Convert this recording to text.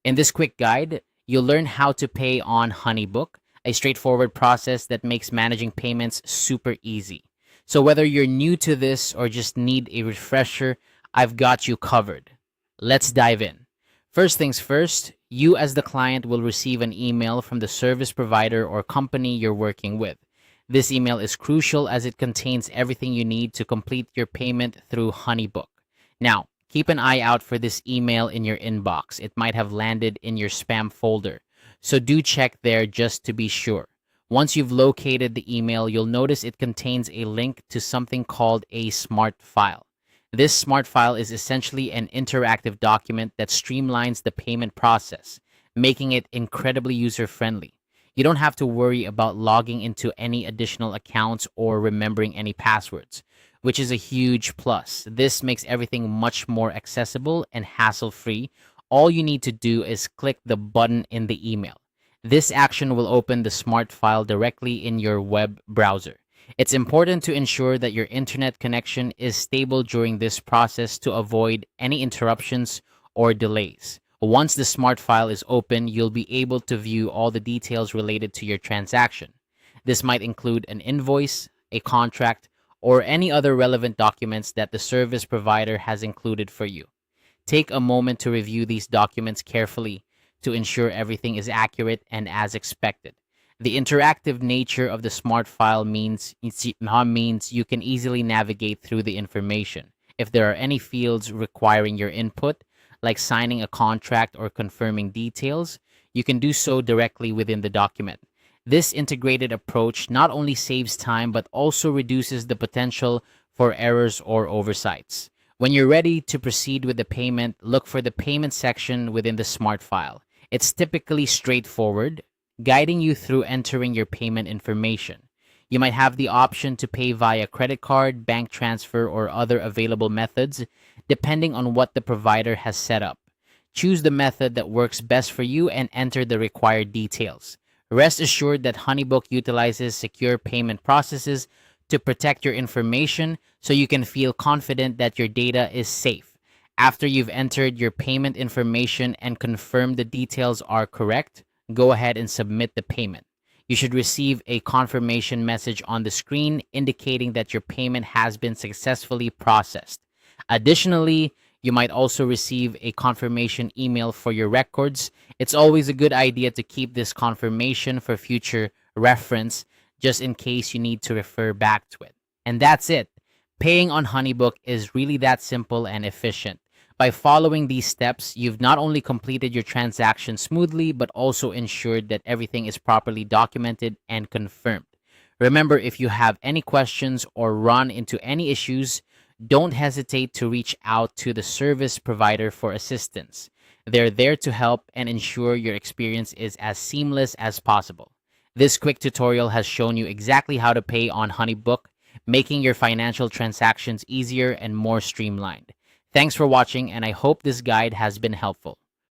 In this quick guide, you'll learn how to pay on Honeybook, a straightforward process that makes managing payments super easy. So whether you're new to this or just need a refresher, I've got you covered. Let's dive in. First things first, you as the client will receive an email from the service provider or company you're working with. This email is crucial as it contains everything you need to complete your payment through Honeybook. Now, keep an eye out for this email in your inbox. It might have landed in your spam folder, so do check there just to be sure. Once you've located the email, you'll notice it contains a link to something called a smart file. This smart file is essentially an interactive document that streamlines the payment process, making it incredibly user-friendly. You don't have to worry about logging into any additional accounts or remembering any passwords, which is a huge plus. This makes everything much more accessible and hassle-free. All you need to do is click the button in the email. This action will open the smart file directly in your web browser. It's important to ensure that your internet connection is stable during this process to avoid any interruptions or delays. Once the smart file is open, you'll be able to view all the details related to your transaction. This might include an invoice, a contract, or any other relevant documents that the service provider has included for you. Take a moment to review these documents carefully to ensure everything is accurate and as expected. The interactive nature of the smart file means you can easily navigate through the information. If there are any fields requiring your input, like signing a contract or confirming details, you can do so directly within the document. This integrated approach not only saves time but also reduces the potential for errors or oversights. When you're ready to proceed with the payment, look for the payment section within the smart file. It's typically straightforward, guiding you through entering your payment information. You might have the option to pay via credit card, bank transfer, or other available methods, depending on what the provider has set up. Choose the method that works best for you and enter the required details. Rest assured that Honeybook utilizes secure payment processes to protect your information so you can feel confident that your data is safe. After you've entered your payment information and confirmed the details are correct, go ahead and submit the payment. You should receive a confirmation message on the screen indicating that your payment has been successfully processed. Additionally, you might also receive a confirmation email for your records. It's always a good idea to keep this confirmation for future reference, just in case you need to refer back to it. And that's it. Paying on Honeybook is really that simple and efficient. By following these steps, you've not only completed your transaction smoothly, but also ensured that everything is properly documented and confirmed. Remember, if you have any questions or run into any issues, don't hesitate to reach out to the service provider for assistance. They're there to help and ensure your experience is as seamless as possible. This quick tutorial has shown you exactly how to pay on Honeybook, making your financial transactions easier and more streamlined. Thanks for watching, and I hope this guide has been helpful.